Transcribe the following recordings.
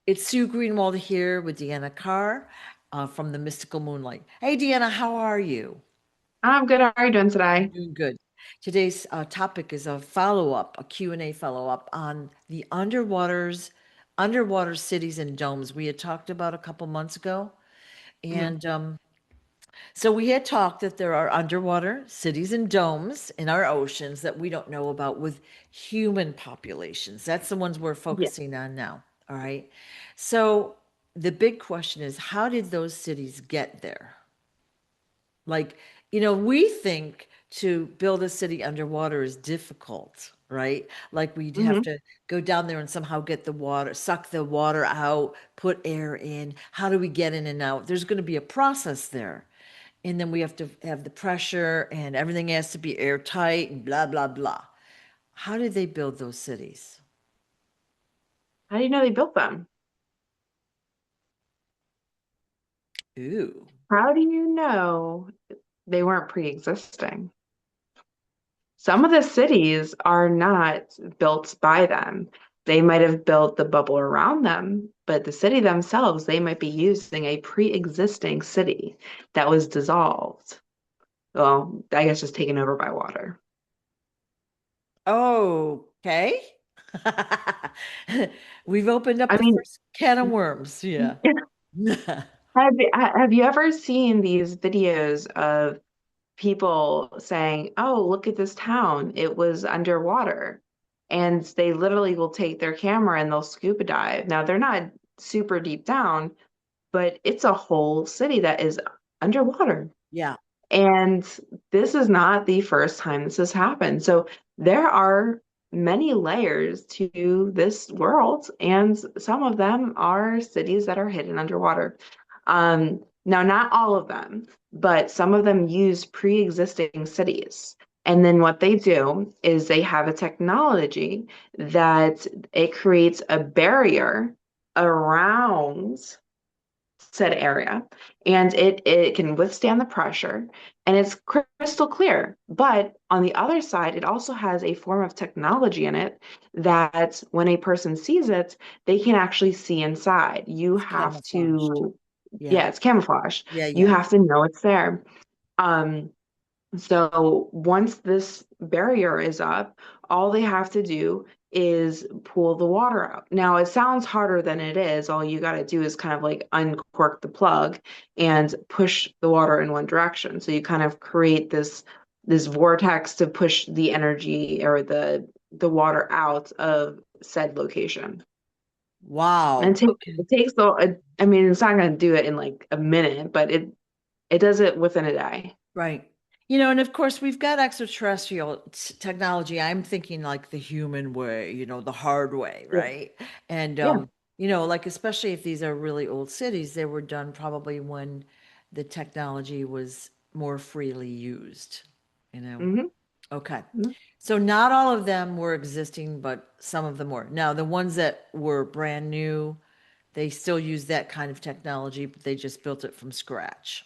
It's Sue Greenwald here with Deanna Carr from the Mystical Moonlight. Hey, Deanna, how are you? I'm good. How are you doing today? Doing good. Today's topic is a follow-up, a Q&A follow-up on the underwater cities and domes we had talked about a couple months ago. Mhm. And so we had talked that there are underwater cities and domes in our oceans that we don't know about with human populations. That's the ones we're Yeah. focusing on now. All right. So the big question is, how did those cities get there? Like, we think to build a city underwater is difficult, right? Like we'd have hmm to go down there and somehow get the water, suck the water out, put air in. How do we get in and out? There's going to be a process there. And then we have to have the pressure and everything has to be airtight and blah, blah, blah. How did they build those cities? How do you know they built them? Ooh, How do you know they weren't pre-existing? Some of the cities are not built by them. They might have built the bubble around them, but the city themselves, they might be using a pre-existing city that was dissolved. Well, I guess just taken over by water. okay. We've opened up I the mean, first can of worms. Yeah. have you ever seen these videos of people saying, "Oh, look at this town. It was underwater." And they literally will take their camera and they'll scuba dive. Now, they're not super deep down, but it's a whole city that is underwater. Yeah. And this is not the first time this has happened. So there are many layers to this world, and some of them are cities that are hidden underwater. Now, not all of them, but some of them use pre-existing cities. And then what they do is they have a technology that it creates a barrier around said area, and it can withstand the pressure, and it's crystal clear. But on the other side, it also has a form of technology in it that when a person sees it, they can actually see inside. You It's have camouflaged. to, Yeah. yeah, it's camouflage. Yeah. You Yeah. have to know it's there. Um, so once this barrier is up, all they have to do is pull the water out. Now, it sounds harder than it is. All you got to do is kind of like uncork the plug and push the water in one direction. So you kind of create this vortex to push the energy or the water out of said location. And Wow. Okay. it takes the, I mean, it's not going to do it in like a minute, but it does it within a day. Right. And of course, we've got extraterrestrial technology. I'm thinking like the human way, the hard way, Yeah. right? And, Yeah. like, especially if these are really old cities, they were done probably when the technology was more freely used, you know? hmm Okay. So not all of them were existing, but some of them were. Now, the ones that were brand new, they still use that kind of technology, but they just built it from scratch.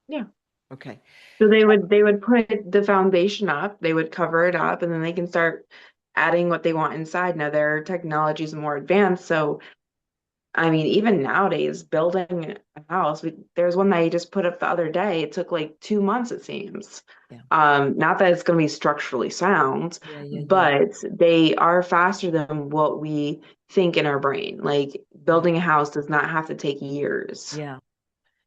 Yeah. Okay. So they would put the foundation up, they would cover it up, and then they can start adding what they want inside. Now their technology is more advanced, so I mean, even nowadays, building a house, there's one that I just put up the other day. It took like 2 months, it seems. Yeah. Not that it's going to be structurally sound, Yeah, yeah, yeah. but they are faster than what we think in our brain. Like Yeah. building a house does not have to take years. Yeah.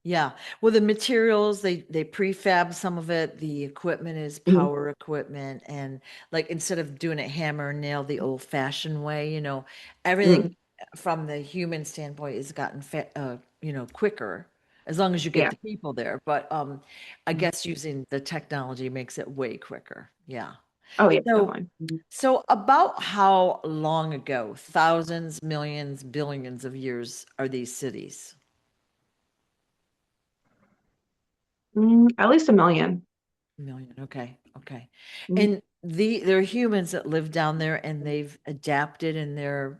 Yeah. Well, the materials, they prefab some of it. The equipment is Mhm. power equipment. And like instead of doing it hammer and nail the old fashioned way, everything Mhm. from the human standpoint has gotten quicker as long as you get Yeah. the people there. But I guess using the technology makes it way quicker. Yeah. Oh yeah, So definitely. so about how long ago, thousands, millions, billions of years are these cities? At least a million. Million. Okay. Okay. Mhm. And there are humans that live down there and they've adapted and they're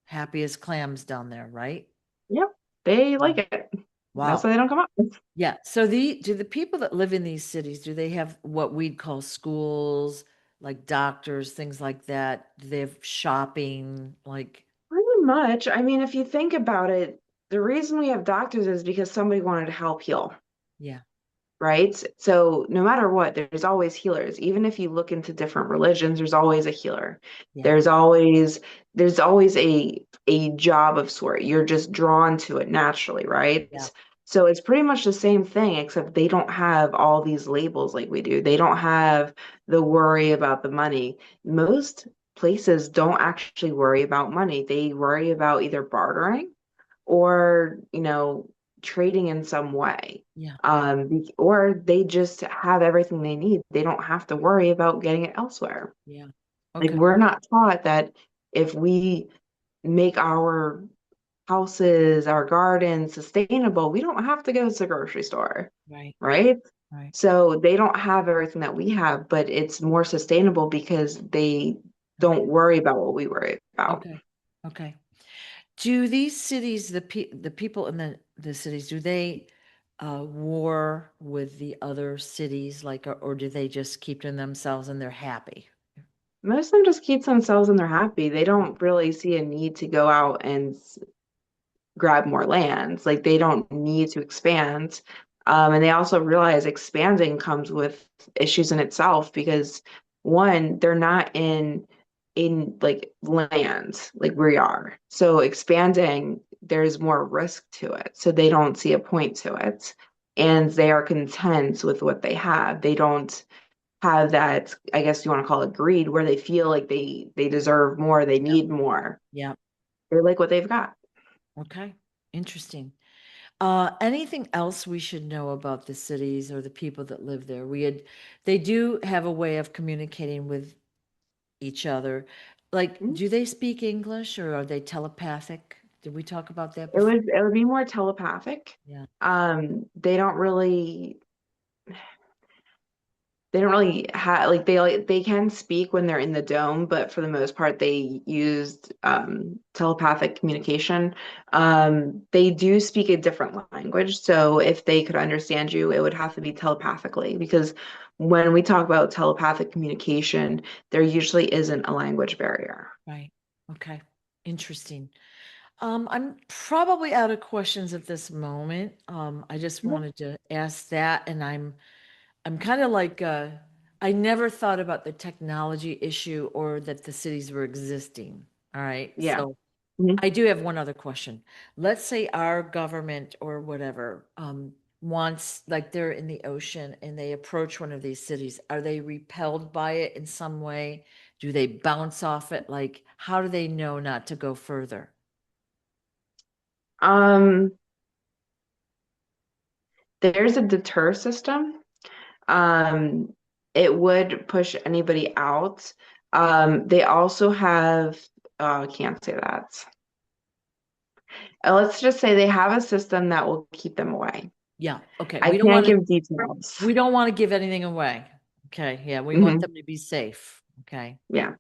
happy as clams down there, right? Yep, they Yeah. like it. That's Wow. why they don't come up. Yeah. So do the people that live in these cities, do they have what we'd call schools, like doctors, things like that? Do they have shopping, like, Pretty much. I mean, if you think about it, the reason we have doctors is because somebody wanted to help heal. Yeah. Right? So no matter what, there's always healers. Even if you look into different religions, there's always a healer. Yeah. There's always there's always a job of sort. You're just drawn to it naturally, right? Yeah. So it's pretty much the same thing, except they don't have all these labels like we do. They don't have the worry about the money. Most places don't actually worry about money. They worry about either bartering or, trading in some way. Yeah. Or they just have everything they need. They don't have to worry about getting it elsewhere. Yeah. Like Okay. we're not taught that if we make our houses, our gardens sustainable, we don't have to go to the grocery store, Right. right? Right. So they don't have everything that we have, but it's more sustainable because they Okay. don't worry about what we worry about. Okay. Okay. Do these cities, the people in the cities, do they war with the other cities, like, or do they just keep to themselves and they're happy? Most of them just keep themselves and they're happy. They don't really see a need to go out and grab more lands. Like they don't need to expand. And they also realize expanding comes with issues in itself because one, they're not in like land like we are. So expanding, there's more risk to it. So they don't see a point to it. And they are content with what they have. They don't have that, I guess you want to call it greed, where they feel like they deserve more, they Yep. need more. Yep. They like what they've got. Okay. Interesting. Anything else we should know about the cities or the people that live there? They do have a way of communicating with each other. Like, do they speak English or are they telepathic? Did we talk about that It before? would be more telepathic. Yeah. They don't really have they can speak when they're in the dome, but for the most part they used telepathic communication. They do speak a different language, so if they could understand you, it would have to be telepathically because when we talk about telepathic communication, there usually isn't a language barrier. Right. Okay. Interesting. I'm probably out of questions at this moment. I just wanted to ask that, and I'm kind of like I never thought about the technology issue or that the cities were existing. All right. Yeah. So Mhm. I do have one other question. Let's say our government or whatever wants, like they're in the ocean and they approach one of these cities. Are they repelled by it in some way? Do they bounce off it? Like, how do they know not to go further? Um, there's a deter system. Um, it would push anybody out. They also have, I can't say that. Let's just say they have a system that will keep them away. Yeah. Okay. I can't give details. We don't want to give anything away. Okay. Yeah. We want Hmm. them to be safe. Okay. Yeah.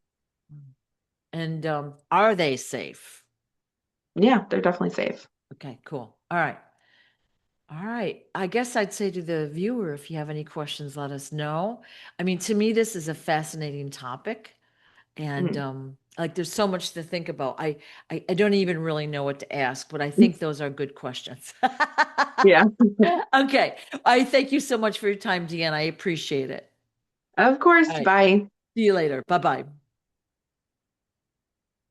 And are they safe? Yeah, they're definitely safe. Okay, cool. All right. All right. I guess I'd say to the viewer, if you have any questions, let us know. I mean, to me, this is a fascinating topic. And Mhm. like there's so much to think about. I don't even really know what to ask, but I think those are good questions. Yeah. Okay. I thank you so much for your time, Deanne. I appreciate it. Of All course. right. Bye. See you later. Bye-bye.